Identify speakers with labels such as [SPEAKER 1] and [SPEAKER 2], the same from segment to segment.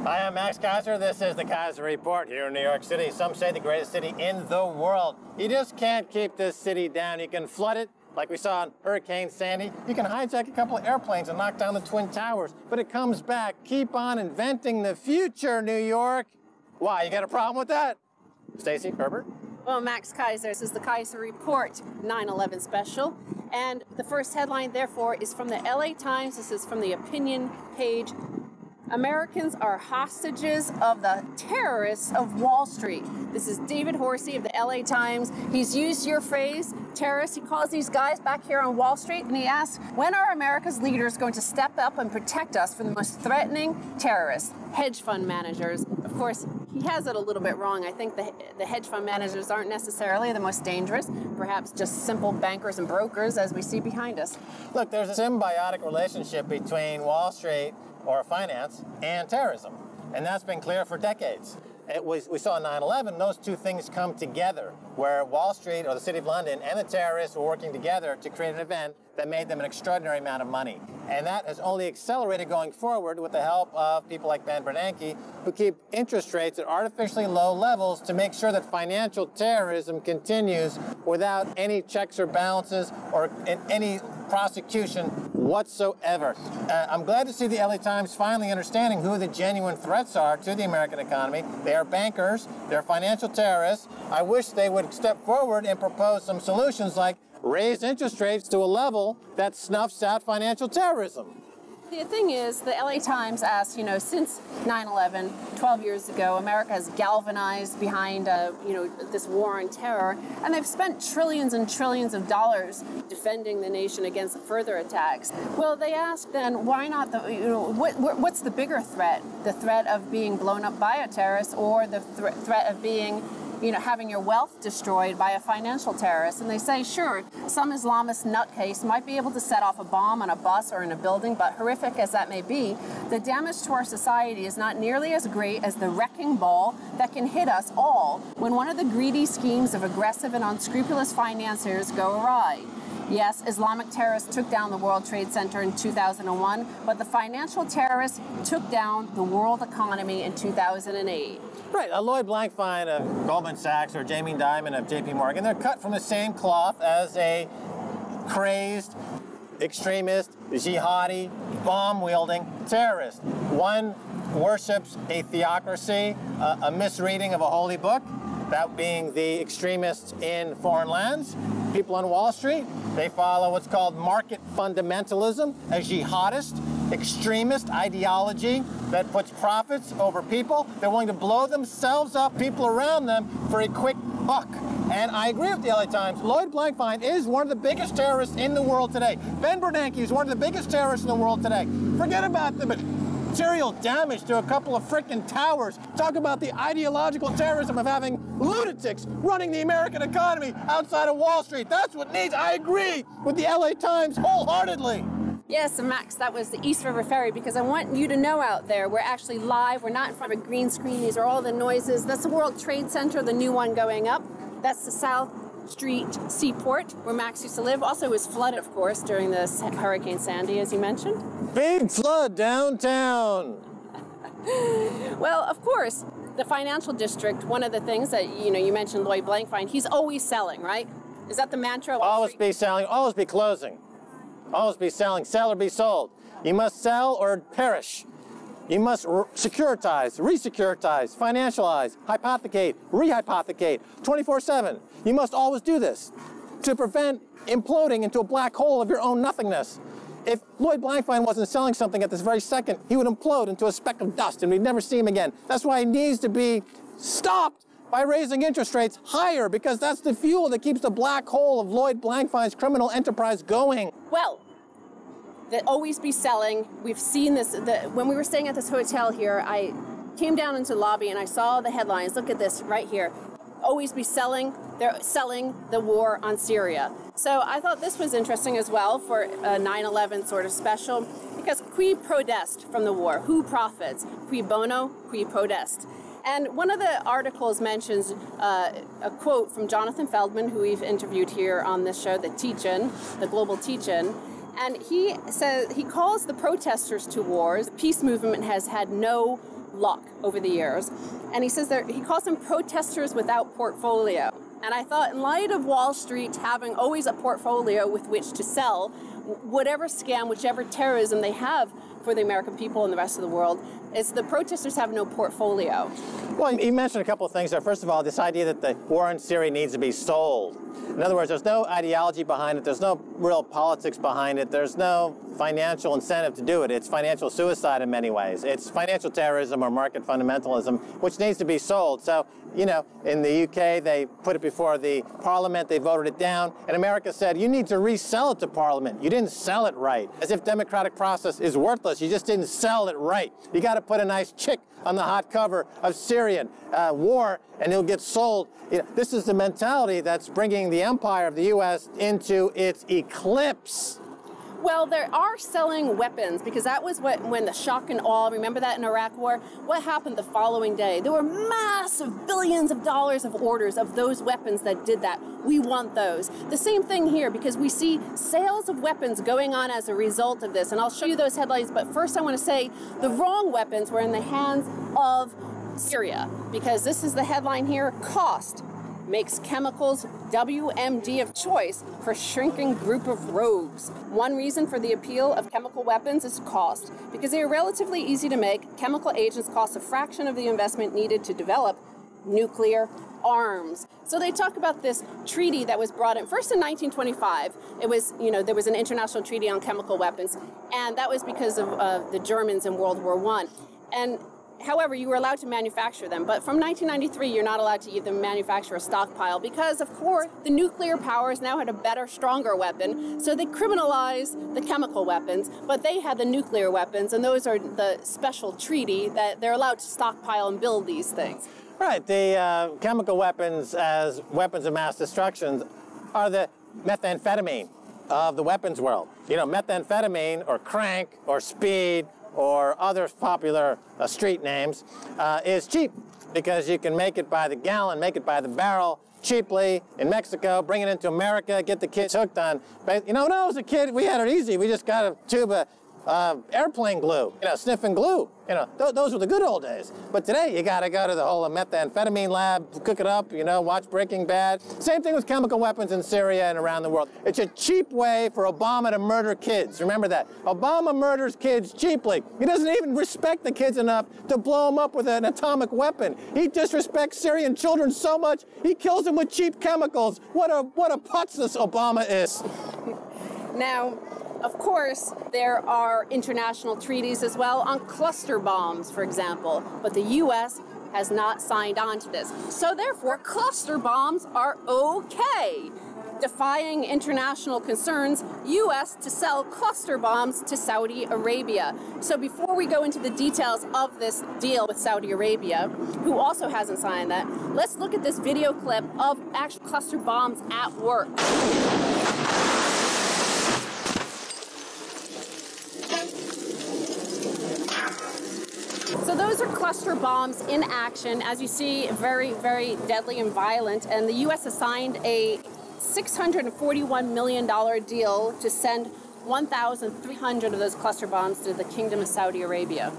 [SPEAKER 1] Hi, I'm Max Keiser. This is the Keiser Report here in New York City. Some say the greatest city in the world. You just can't keep this city down. You can flood it, like we saw in Hurricane Sandy. You can hijack a couple of airplanes and knock down the Twin Towers, but it comes back. Keep on inventing the future, New York. Why, you got a problem with that? Stacy Herbert?
[SPEAKER 2] Well, Max Keiser, this is the Keiser Report 9/11 special. And the first headline, therefore, is from the LA Times. This is from the opinion page. Americans are hostages of the terrorists of Wall Street. This is David Horsey of the LA Times. He's used your phrase, terrorists. He calls these guys back here on Wall Street, and he asks, when are America's leaders going to step up and protect us from the most threatening terrorists, hedge fund managers? Of course, he has it a little bit wrong. I think the hedge fund managers aren't necessarily the most dangerous, perhaps just simple bankers and brokers, as we see behind us.
[SPEAKER 1] Look, there's a symbiotic relationship between Wall Street or finance and terrorism, and that's been clear for decades. We saw 9/11, those two things come together, where Wall Street or the City of London and the terrorists were working together to create an event that made them an extraordinary amount of money. And that has only accelerated going forward with the help of people like Ben Bernanke, who keep interest rates at artificially low levels to make sure that financial terrorism continues without any checks or balances or any prosecution whatsoever. I'm glad to see the LA Times finally understanding who the genuine threats are to the American economy. They are bankers, they're financial terrorists. I wish they would step forward and propose some solutions like raise interest rates to a level that snuffs out financial terrorism.
[SPEAKER 2] The thing is, the LA Times asks, since 9/11, 12 years ago, America has galvanized behind, this war on terror, and they've spent trillions and trillions of dollars defending the nation against further attacks. Well, they ask then, why not what's the bigger threat? The threat of being blown up by a terrorist, or the threat of being having your wealth destroyed by a financial terrorist? And they say, sure, some Islamist nutcase might be able to set off a bomb on a bus or in a building, but horrific as that may be, the damage to our society is not nearly as great as the wrecking ball that can hit us all when one of the greedy schemes of aggressive and unscrupulous financiers go awry. Yes, Islamic terrorists took down the World Trade Center in 2001, but the financial terrorists took down the world economy in 2008.
[SPEAKER 1] Right, Lloyd Blankfein of Goldman Sachs or Jamie Dimon of JP Morgan, they're cut from the same cloth as a crazed, extremist, jihadi, bomb-wielding terrorist. One worships a theocracy, a misreading of a holy book, that being the extremists in foreign lands. People on Wall Street, they follow what's called market fundamentalism, a jihadist, extremist ideology that puts profits over people. They're willing to blow themselves up, people around them, for a quick buck. And I agree with the LA Times. Lloyd Blankfein is one of the biggest terrorists in the world today. Ben Bernanke is one of the biggest terrorists in the world today. Forget about the material damage to a couple of frickin' towers. Talk about the ideological terrorism of having lunatics running the American economy outside of Wall Street. That's what needs. I agree with the LA Times wholeheartedly.
[SPEAKER 2] Yes, and Max, that was the East River Ferry, because I want you to know out there, we're actually live. We're not in front of a green screen. These are all the noises. That's the World Trade Center, the new one going up. That's the South Street Seaport, where Max used to live. Also was flooded, of course, during this Hurricane Sandy, as you mentioned.
[SPEAKER 1] Big flood downtown.
[SPEAKER 2] Well, of course, the financial district, one of the things that, you mentioned Lloyd Blankfein, he's always selling, right? Is that the mantra?
[SPEAKER 1] Always be selling, always be closing. Always be selling, sell or be sold. You must sell or perish. You must securitize, resecuritize, financialize, hypothecate, rehypothecate, 24/7. You must always do this to prevent imploding into a black hole of your own nothingness. If Lloyd Blankfein wasn't selling something at this very second, he would implode into a speck of dust and we'd never see him again. That's why he needs to be stopped by raising interest rates higher, because that's the fuel that keeps the black hole of Lloyd Blankfein's criminal enterprise going.
[SPEAKER 2] Well, that always be selling. We've seen this. When we were staying at this hotel here, I came down into the lobby and I saw the headlines. Look at this right here. Always be selling. They're selling the war on Syria. So I thought this was interesting as well for a 9/11 sort of special, because qui prodest from the war? Who profits? Qui bono, qui prodest. And one of the articles mentions a quote from Jonathan Feldman, who we've interviewed here on this show, the Teach-In, the Global Teach-In. And he says, he calls the protestors to wars. The peace movement has had no luck over the years. And he says he calls them protestors without portfolio. And I thought, in light of Wall Street having always a portfolio with which to sell whatever scam, whichever terrorism they have for the American people and the rest of the world, it's the protesters have no portfolio.
[SPEAKER 1] Well, you mentioned a couple of things there. First of all, this idea that the war in Syria needs to be sold. In other words, there's no ideology behind it. There's no real politics behind it. There's no financial incentive to do it. It's financial suicide in many ways. It's financial terrorism or market fundamentalism, which needs to be sold. So, you know, in the UK, they put it before the Parliament. They voted it down. And America said, you need to resell it to Parliament. You didn't sell it right. As if democratic process is worthless. You just didn't sell it right. You got to put a nice chick on the hot cover of Syrian war, and it'll get sold. You know, this is the mentality that's bringing the empire of the U.S. into its eclipse.
[SPEAKER 2] Well, they are selling weapons, because that was when the shock and awe, remember that in Iraq War? What happened the following day? There were massive billions of dollars of orders of those weapons that did that. We want those. The same thing here, because we see sales of weapons going on as a result of this. And I'll show you those headlines, but first I want to say the wrong weapons were in the hands of Syria, because this is the headline here: cost makes chemicals WMD of choice for shrinking group of rogues. One reason for the appeal of chemical weapons is cost. Because they are relatively easy to make, chemical agents cost a fraction of the investment needed to develop nuclear arms. So they talk about this treaty that was brought in first in 1925. It was, you know, there was an international treaty on chemical weapons, and that was because of the Germans in World War I. And however, you were allowed to manufacture them, but from 1993, you're not allowed to even manufacture a stockpile because, of course, the nuclear powers now had a better, stronger weapon, so they criminalized the chemical weapons, but they had the nuclear weapons, and those are the special treaty that they're allowed to stockpile and build these things.
[SPEAKER 1] Right, the chemical weapons as weapons of mass destruction are the methamphetamine of the weapons world. You know, methamphetamine or crank or speed or other popular street names, is cheap because you can make it by the gallon, make it by the barrel cheaply in Mexico, bring it into America, get the kids hooked on. You know, when I was a kid, we had it easy. We just got a tube of airplane glue, you know, sniffing glue. You know, those were the good old days. But today, you got to go to the whole methamphetamine lab, cook it up, you know, watch Breaking Bad. Same thing with chemical weapons in Syria and around the world. It's a cheap way for Obama to murder kids. Remember that. Obama murders kids cheaply. He doesn't even respect the kids enough to blow them up with an atomic weapon. He disrespects Syrian children so much, he kills them with cheap chemicals. What a putz this Obama is.
[SPEAKER 2] Now, of course, there are international treaties as well on cluster bombs, for example, but the U.S. has not signed on to this. So therefore, cluster bombs are okay. Defying international concerns, U.S. to sell cluster bombs to Saudi Arabia. So before we go into the details of this deal with Saudi Arabia, who also hasn't signed that, let's look at this video clip of actual cluster bombs at work. So those are cluster bombs in action. As you see, very, very deadly and violent. And the U.S. has signed a $641 million deal to send 1,300 of those cluster bombs to the Kingdom of Saudi Arabia.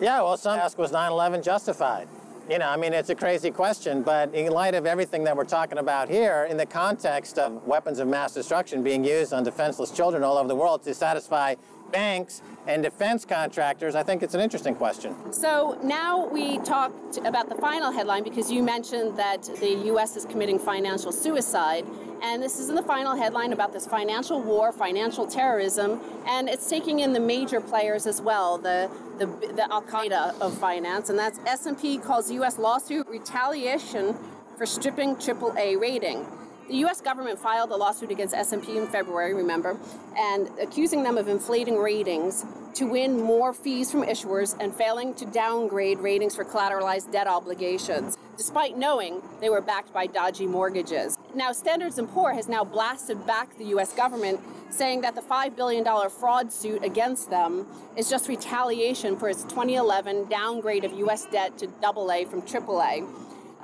[SPEAKER 1] Yeah, well, some ask, was 9/11 justified? You know, I mean, it's a crazy question, but in light of everything that we're talking about here, in the context of weapons of mass destruction being used on defenseless children all over the world to satisfy banks and defense contractors, I think it's an interesting question.
[SPEAKER 2] So now we talked about the final headline, because you mentioned that the U.S. is committing financial suicide. And this is in the final headline about this financial war, financial terrorism, and it's taking in the major players as well, the Al-Qaeda of finance, and that's S&P calls U.S. lawsuit retaliation for stripping AAA rating. The U.S. government filed a lawsuit against S&P in February, remember, and accusing them of inflating ratings to win more fees from issuers and failing to downgrade ratings for collateralized debt obligations, despite knowing they were backed by dodgy mortgages. Now, Standard & Poor's has now blasted back the U.S. government, saying that the $5 billion fraud suit against them is just retaliation for its 2011 downgrade of U.S. debt to AA from AAA.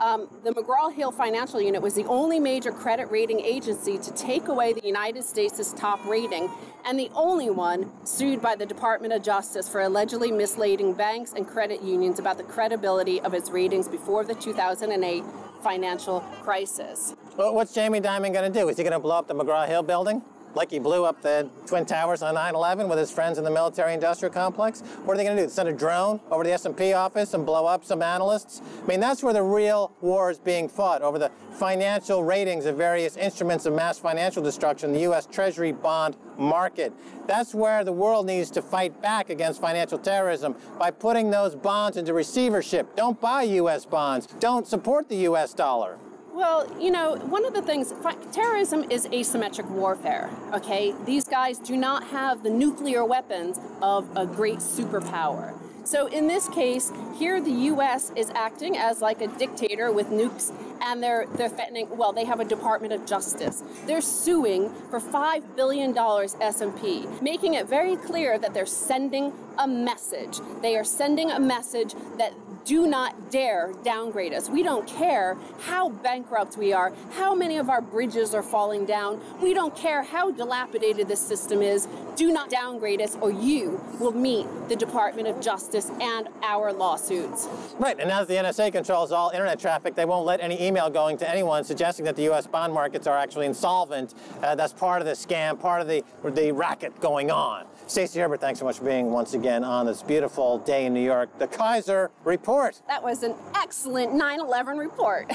[SPEAKER 2] The McGraw-Hill Financial Unit was the only major credit rating agency to take away the United States' top rating, and the only one sued by the Department of Justice for allegedly misleading banks and credit unions about the credibility of its ratings before the 2008 financial crisis.
[SPEAKER 1] Well, what's Jamie Dimon going to do? Is he going to blow up the McGraw-Hill building, like he blew up the Twin Towers on 9/11 with his friends in the military-industrial complex? What are they going to do? Send a drone over to the S&P office and blow up some analysts? I mean, that's where the real war is being fought, over the financial ratings of various instruments of mass financial destruction, the U.S. Treasury bond market. That's where the world needs to fight back against financial terrorism, by putting those bonds into receivership. Don't buy U.S. bonds. Don't support the U.S. dollar.
[SPEAKER 2] Well, you know, one of the things, terrorism is asymmetric warfare, okay? These guys do not have the nuclear weapons of a great superpower. So in this case, here the U.S. is acting as like a dictator with nukes, and they're threatening, well, they have a Department of Justice. They're suing for $5 billion S&P, making it very clear that they're sending a message. They are sending a message that do not dare downgrade us. We don't care how bankrupt we are, how many of our bridges are falling down. We don't care how dilapidated this system is. Do not downgrade us, or you will meet the Department of Justice and our lawsuits.
[SPEAKER 1] Right, and as the NSA controls all internet traffic, they won't let any email going to anyone suggesting that the U.S. bond markets are actually insolvent. That's part of the scam, part of the racket going on. Stacy Herbert, thanks so much for being once again on this beautiful day in New York. The Keiser Report.
[SPEAKER 2] That was an excellent 9/11 report.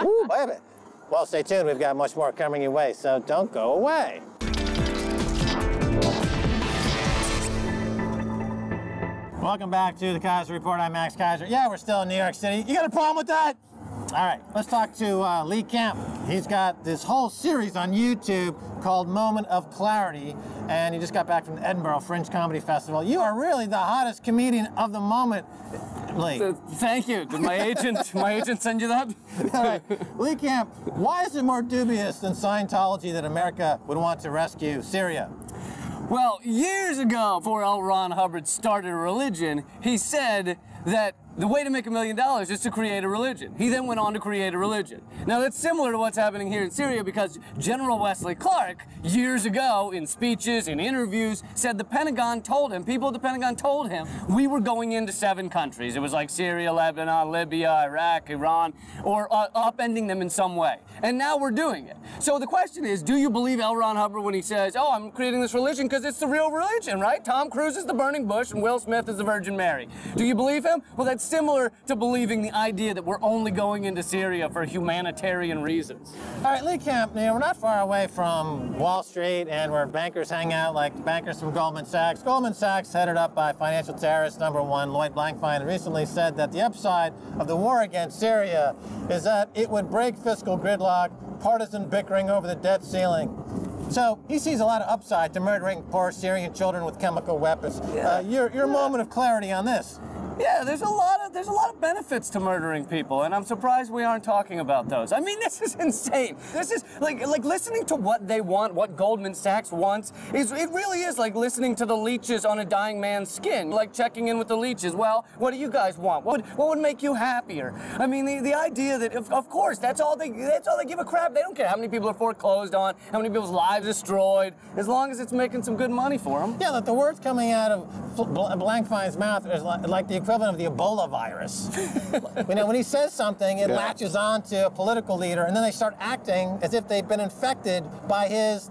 [SPEAKER 1] Ooh, baby. Well, stay tuned. We've got much more coming your way, so don't go away. Welcome back to the Keiser Report. I'm Max Keiser. Yeah, we're still in New York City. You got a problem with that? All right, let's talk to Lee Camp. He's got this whole series on YouTube called Moment of Clarity, and he just got back from the Edinburgh Fringe Comedy Festival. You are really the hottest comedian of the moment, Lee.
[SPEAKER 3] Thank you. Did my agent send you that?
[SPEAKER 1] All right, Lee Camp, why is it more dubious than Scientology that America would want to rescue Syria?
[SPEAKER 3] Well, years ago, before L. Ron Hubbard started a religion, he said that the way to make $1 million is to create a religion. He then went on to create a religion. Now that's similar to what's happening here in Syria, because General Wesley Clark, years ago, in speeches, in interviews, said the Pentagon told him, people at the Pentagon told him, we were going into 7 countries. It was like Syria, Lebanon, Libya, Iraq, Iran, or upending them in some way. And now we're doing it. So the question is, do you believe L. Ron Hubbard when he says, oh, I'm creating this religion because it's the real religion, right? Tom Cruise is the burning bush and Will Smith is the Virgin Mary. Do you believe him? Well, that's similar to believing the idea that we're only going into Syria for humanitarian reasons.
[SPEAKER 1] All right, Lee Camp, you know, we're not far away from Wall Street and where bankers hang out, like bankers from Goldman Sachs. Goldman Sachs, headed up by financial terrorist #1 Lloyd Blankfein, recently said that the upside of the war against Syria is that it would break fiscal gridlock, partisan bickering over the debt ceiling. So he sees a lot of upside to murdering poor Syrian children with chemical weapons.
[SPEAKER 3] Yeah.
[SPEAKER 1] Your moment of clarity on this.
[SPEAKER 3] Yeah, there's a lot of benefits to murdering people, and I'm surprised we aren't talking about those. I mean, this is insane. This is like listening to what they want, what Goldman Sachs wants. It really is like listening to the leeches on a dying man's skin, like checking in with the leeches. Well, what do you guys want? What would make you happier? I mean, the idea that of course that's all they give a crap. They don't care how many people are foreclosed on, how many people's lives destroyed, as long as it's making some good money for them.
[SPEAKER 1] Yeah, that the words coming out of Blankfein's mouth is like the equivalent of the Ebola virus. You know, when he says something, it latches on to a political leader, and then they start acting as if they've been infected by his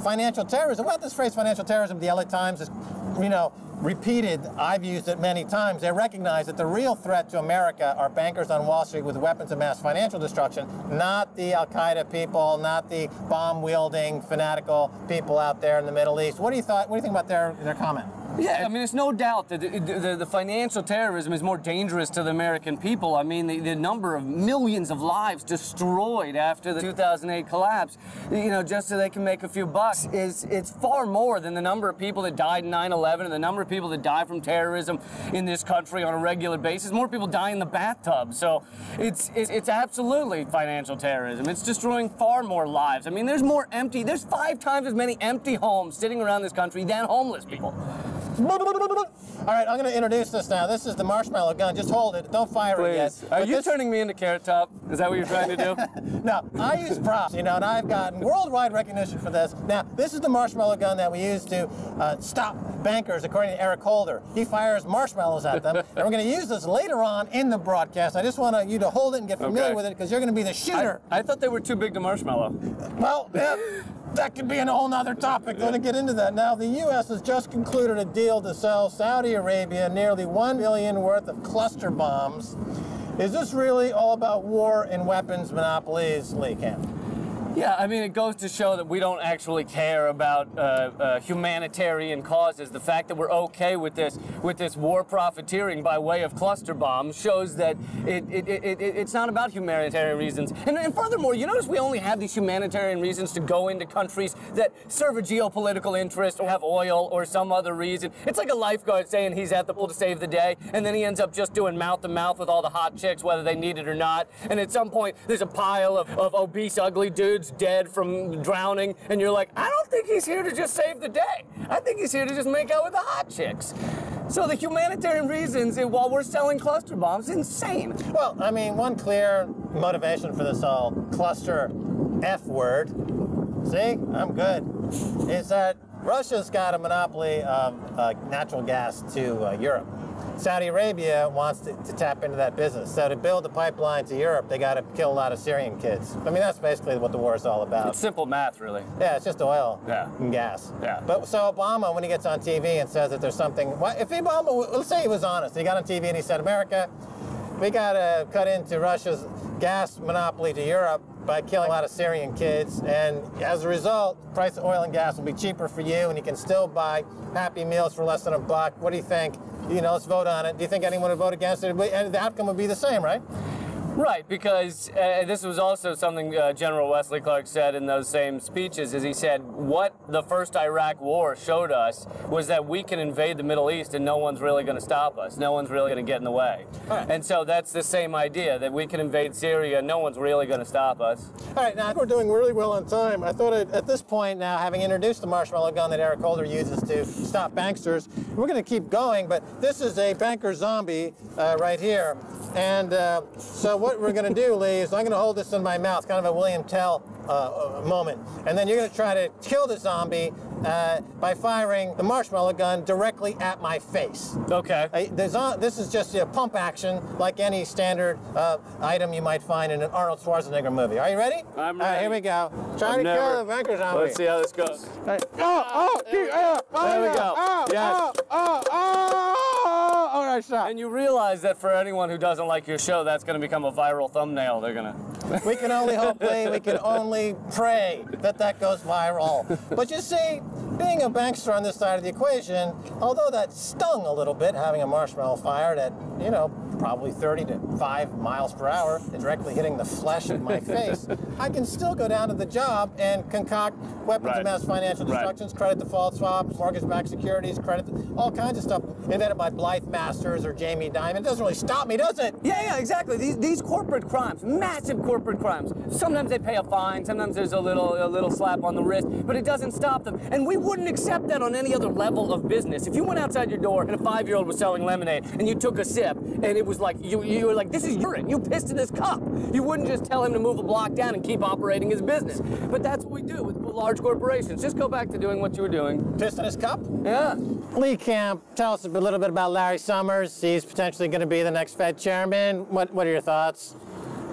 [SPEAKER 1] financial terrorism. Well, this phrase financial terrorism, the LA Times is, you know, repeated. I've used it many times. They recognize that the real threat to America are bankers on Wall Street with weapons of mass financial destruction, not the Al-Qaeda people, not the bomb-wielding, fanatical people out there in the Middle East. What do you think about their comment?
[SPEAKER 3] Yeah, I mean, it's no doubt that the financial terrorism is more dangerous to the American people. I mean, the number of millions of lives destroyed after the 2008 collapse, you know, just so they can make a few bucks, it's far more than the number of people that died in 9/11 and the number of people that die from terrorism in this country on a regular basis. More people die in the bathtub. So it's absolutely financial terrorism. It's destroying far more lives. I mean, there's 5 times as many empty homes sitting around this country than homeless people.
[SPEAKER 1] All right, I'm going to introduce this now. This is the marshmallow gun. Just hold it. Don't fire it yet.
[SPEAKER 3] Are you turning me into Carrot Top? Is that what you're trying to do?
[SPEAKER 1] No, I use props, you know, and I've gotten worldwide recognition for this. Now, this is the marshmallow gun that we use to stop bankers, according to Eric Holder. He fires marshmallows at them, and we're going to use this later on in the broadcast. I just want you to hold it and get familiar with it, because you're going to be the shooter.
[SPEAKER 3] I thought they were too big to marshmallow.
[SPEAKER 1] Well, that could be a whole nother topic. We're going to get into that. Now, the U.S. has just concluded a deal to sell Saudi Arabia nearly $1 billion worth of cluster bombs. Is this really all about war and weapons monopolies, Lee Camp?
[SPEAKER 3] Yeah, I mean, it goes to show that we don't actually care about humanitarian causes. The fact that we're okay with this war profiteering by way of cluster bombs shows that it's not about humanitarian reasons. And furthermore, you notice we only have these humanitarian reasons to go into countries that serve a geopolitical interest or have oil or some other reason. It's like a lifeguard saying he's at the pool to save the day, and then he ends up just doing mouth-to-mouth with all the hot chicks, whether they need it or not. And at some point, there's a pile of obese, ugly dudes dead from drowning, and you're like, I don't think he's here to just save the day. I think he's here to just make out with the hot chicks. So the humanitarian reasons, while we're selling cluster bombs, is insane.
[SPEAKER 1] Well, I mean, one clear motivation for this whole cluster F word, see, I'm good, is that Russia's got a monopoly of natural gas to Europe. Saudi Arabia wants to tap into that business. So to build the pipeline to Europe, they got to kill a lot of Syrian kids. I mean, that's basically what the war is all about.
[SPEAKER 3] It's simple math, really.
[SPEAKER 1] Yeah, it's just oil and gas.
[SPEAKER 3] Yeah.
[SPEAKER 1] But so Obama, when he gets on TV and says that there's something, if Obama, let's say he was honest, he got on TV and he said, America, we got to cut into Russia's gas monopoly to Europe by killing a lot of Syrian kids, and as a result, the price of oil and gas will be cheaper for you, and you can still buy Happy Meals for less than $1. What do you think? You know, let's vote on it. Do you think anyone would vote against it? And the outcome would be the same, right?
[SPEAKER 3] Right, because this was also something General Wesley Clark said in those same speeches, is he said, what the first Iraq war showed us was that we can invade the Middle East and no one's really going to stop us. No one's really going to get in the way. Right. And so that's the same idea, that we can invade Syria and no one's really going to stop us.
[SPEAKER 1] All right, now we're doing really well on time. I thought at this point now, having introduced the marshmallow gun that Eric Holder uses to stop banksters, we're going to keep going, but this is a banker zombie right here. And so what we're going to do, Lee, is I'm going to hold this in my mouth, kind of a William Tell moment. And then you're going to try to kill the zombie by firing the marshmallow gun directly at my face.
[SPEAKER 3] Okay.
[SPEAKER 1] This is just a pump action, like any standard item you might find in an Arnold Schwarzenegger movie. Are you ready?
[SPEAKER 3] I'm ready.
[SPEAKER 1] All right, here we go. Try to kill the banker zombie.
[SPEAKER 3] Let's see how this goes.
[SPEAKER 1] Right.
[SPEAKER 3] There we go. Yes.
[SPEAKER 1] All right, stop.
[SPEAKER 3] And you realize that for anyone who doesn't like your show, that's going to become a viral thumbnail. They're going to...
[SPEAKER 1] We can only hope, Lee, we can only pray that goes viral. But you see, being a bankster on this side of the equation, although that stung a little bit, having a marshmallow fired at, you know, probably 30 to 5 miles per hour, and directly hitting the flesh of my face, I can still go down to the job and concoct weapons of mass financial destructions, credit default swaps, mortgage-backed securities, credit, all kinds of stuff invented by Blythe Masters or Jamie Dimon. It doesn't really stop me, does it?
[SPEAKER 3] Yeah, exactly. These corporate crimes, massive corporate crimes. Sometimes they pay a fine, sometimes there's a little slap on the wrist, but it doesn't stop them. And we wouldn't accept that on any other level of business. If you went outside your door and a 5-year-old was selling lemonade and you took a sip and it was like, you were like, this is urine, you pissed in this cup. You wouldn't just tell him to move a block down and keep operating his business. But that's what we do with large corporations. Just go back to doing what you were doing.
[SPEAKER 1] Pissed in his cup?
[SPEAKER 3] Yeah.
[SPEAKER 1] Lee Camp, tell us a little bit about Larry Summers. He's potentially going to be the next Fed chairman. What are your thoughts?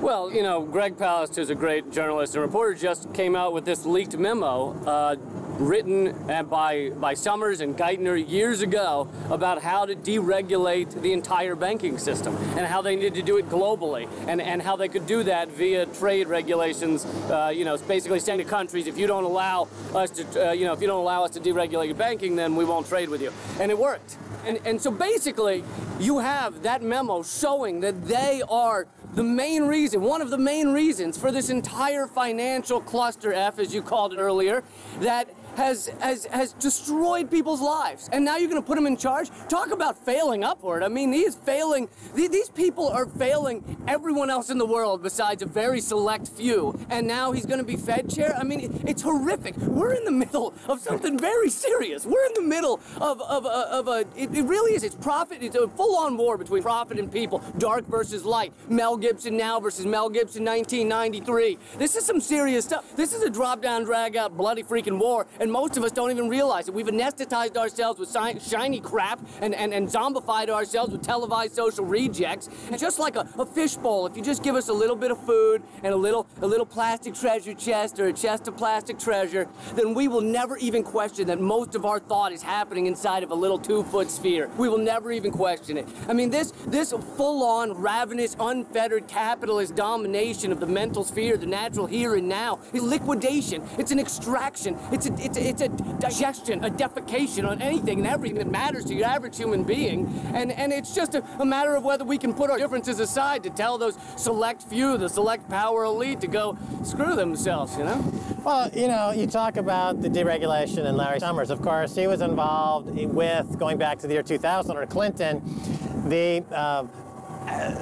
[SPEAKER 3] Well, you know, Greg Palast, who's a great journalist and reporter, just came out with this leaked memo written by Summers and Geithner years ago about how to deregulate the entire banking system and how they need to do it globally and how they could do that via trade regulations. You know, basically saying to countries, if you don't allow us to, if you don't allow us to deregulate your banking, then we won't trade with you. And it worked. And so basically, you have that memo showing that they are the main reason, one of the main reasons for this entire financial cluster F, as you called it earlier, that has destroyed people's lives. And now you're going to put him in charge? Talk about failing upward. I mean, he is failing. These people are failing everyone else in the world besides a very select few. And now he's going to be Fed chair? I mean, it's horrific. We're in the middle of something very serious. We're in the middle of it really is. It's a full-on war between profit and people. Dark versus light. Mel Gibson now versus Mel Gibson 1993. This is some serious stuff. This is a drop-down, drag-out, bloody freaking war, and most of us don't even realize it. We've anesthetized ourselves with shiny crap and zombified ourselves with televised social rejects. And just like a fishbowl, if you just give us a little bit of food and a little plastic treasure chest or a chest of plastic treasure, then we will never even question that most of our thought is happening inside of a little 2-foot sphere. We will never even question it. I mean, this full-on, ravenous, unfettered capitalist domination of the mental sphere, the natural here and now, is liquidation. It's an extraction. It's a digestion, a defecation on anything and everything that matters to your average human being. And it's just a matter of whether we can put our differences aside to tell those select few, the select power elite, to go screw themselves, you know?
[SPEAKER 1] Well, you know, you talk about the deregulation and Larry Summers. Of course, he was involved with, going back to the year 2000 under Clinton, the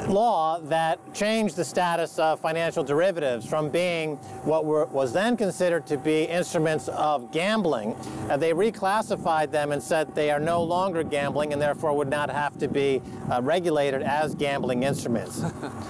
[SPEAKER 1] law that changed the status of financial derivatives from being what was then considered to be instruments of gambling. They reclassified them and said they are no longer gambling and therefore would not have to be regulated as gambling instruments.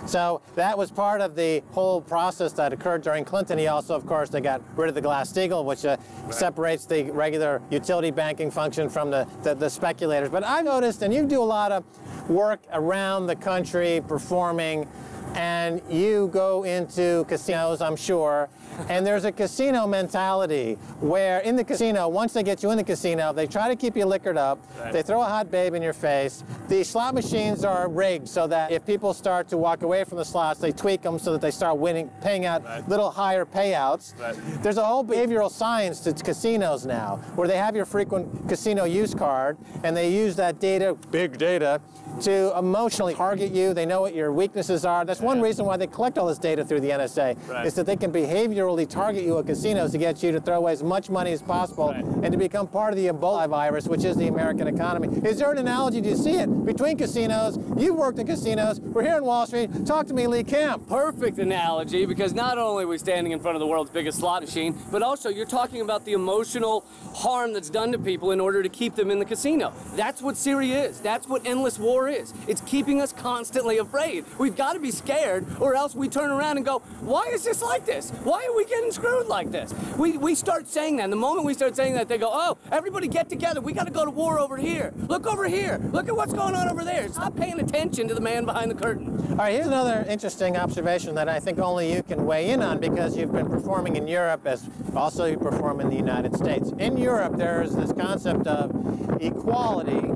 [SPEAKER 1] So that was part of the whole process that occurred during Clinton. He also, of course, they got rid of the Glass-Steagall, which separates the regular utility banking function from the speculators. But I've noticed, and you do a lot of work around the country performing, and you go into casinos, I'm sure, and there's a casino mentality where in the casino, once they get you in the casino, they try to keep you liquored up. Right. They throw a hot babe in your face. The slot machines are rigged so that if people start to walk away from the slots, they tweak them so that they start winning, paying out little higher payouts. Right. There's a whole behavioral science to casinos now where they have your frequent casino use card and they use that data, big data, to emotionally target you. They know what your weaknesses are. That's one reason why they collect all this data through the NSA, is that they can behaviorally target you at casinos to get you to throw away as much money as possible and to become part of the Ebola virus, which is the American economy. Is there an analogy? Do you see it between casinos? You've worked in casinos. We're here in Wall Street. Talk to me, Lee Camp.
[SPEAKER 3] Perfect analogy, because not only are we standing in front of the world's biggest slot machine, but also you're talking about the emotional harm that's done to people in order to keep them in the casino. That's what Syria is. That's what endless war is. It's keeping us constantly afraid. We've got to be scared, or else we turn around and go, why is this like this? Why are we getting screwed like this? We start saying that. And the moment we start saying that, they go, oh, everybody get together. We got to go to war over here. Look over here. Look at what's going on over there. Stop paying attention to the man behind the curtain.
[SPEAKER 1] All right, here's another interesting observation that I think only you can weigh in on, because you've been performing in Europe as also you perform in the United States. In Europe, there's this concept of equality,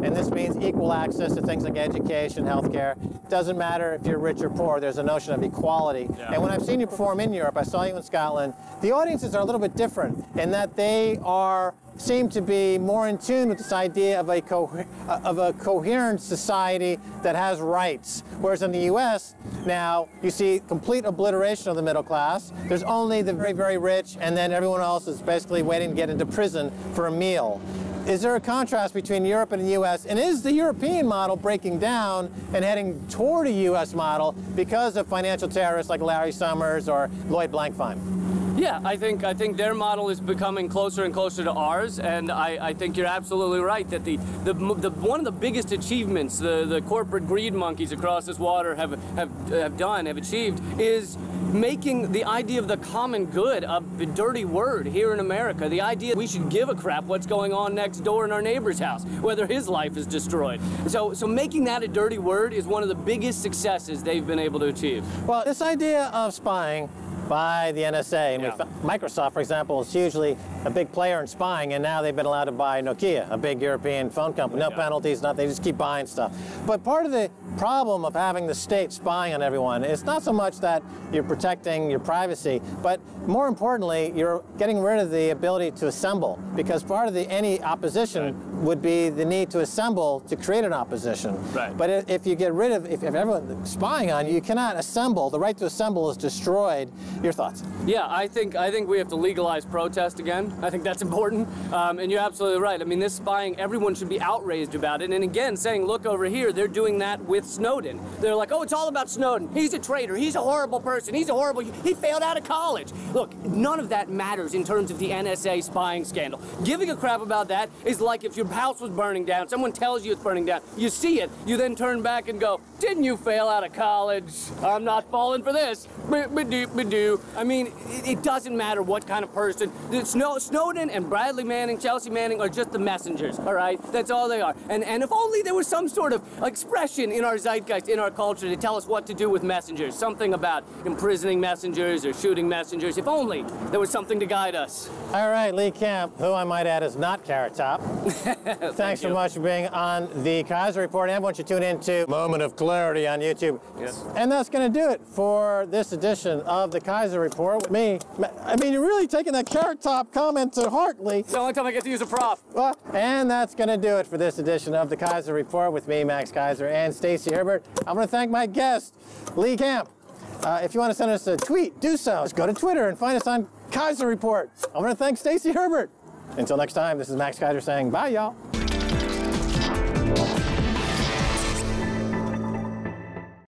[SPEAKER 1] and this means equal access to things like education, healthcare. Doesn't matter if you're rich or poor, there's a notion of equality. Yeah. And when I've seen you perform in Europe, I saw you in Scotland, the audiences are a little bit different in that they seem to be more in tune with this idea of a coherent society that has rights. Whereas in the U.S. now, you see complete obliteration of the middle class. There's only the very, very rich, and then everyone else is basically waiting to get into prison for a meal. Is there a contrast between Europe and the U.S., and is the European model breaking down and heading toward a U.S. model because of financial terrorists like Larry Summers or Lloyd Blankfein?
[SPEAKER 3] Yeah, I think their model is becoming closer and closer to ours, and I think you're absolutely right that the one of the biggest achievements the corporate greed monkeys across this water have achieved is making the idea of the common good a dirty word here in America. The idea we should give a crap what's going on next door in our neighbor's house, whether his life is destroyed. So making that a dirty word is one of the biggest successes they've been able to achieve.
[SPEAKER 1] Well, this idea of spying by the NSA. And Microsoft, for example, is hugely a big player in spying, and now they've been allowed to buy Nokia, a big European phone company. No penalties, nothing, they just keep buying stuff. But part of the problem of having the state spying on everyone is not so much that you're protecting your privacy, but more importantly, you're getting rid of the ability to assemble, because part of any opposition would be the need to assemble to create an opposition.
[SPEAKER 3] Right.
[SPEAKER 1] But if you get rid of, if everyone's spying on you, you cannot assemble. The right to assemble is destroyed. Your thoughts?
[SPEAKER 3] Yeah, I think we have to legalize protest again. I think that's important. And you're absolutely right. I mean, this spying, everyone should be outraged about it. And again, saying, look over here, they're doing that with Snowden. They're like, oh, it's all about Snowden. He's a traitor. He's a horrible person. He failed out of college. Look, none of that matters in terms of the NSA spying scandal. Giving a crap about that is like if your house was burning down, someone tells you it's burning down, you see it, you then turn back and go, didn't you fail out of college? I'm not falling for this. I mean, it doesn't matter what kind of person. Snowden and Bradley Manning, Chelsea Manning are just the messengers, all right? That's all they are. And if only there was some sort of expression in our zeitgeist, in our culture, to tell us what to do with messengers. Something about imprisoning messengers or shooting messengers. If only there was something to guide us.
[SPEAKER 1] All right, Lee Camp, who I might add is not Carrot Top. Thanks so much for being on the Keiser Report. And I want you to tune into Moment of Clarity on YouTube.
[SPEAKER 3] Yes.
[SPEAKER 1] And that's going to do it for this edition of the Keiser Report with me. I mean, you're really taking that Carrot Top comment to heart, Lee.
[SPEAKER 3] It's the only time I get to use a prop.
[SPEAKER 1] Well, and that's going to do it for this edition of the Keiser Report with me, Max Keiser, and Stacy Herbert. I want to thank my guest, Lee Camp. If you want to send us a tweet, do so. Just go to Twitter and find us on Keiser Report. I want to thank Stacy Herbert. Until next time, this is Max Keiser saying bye, y'all.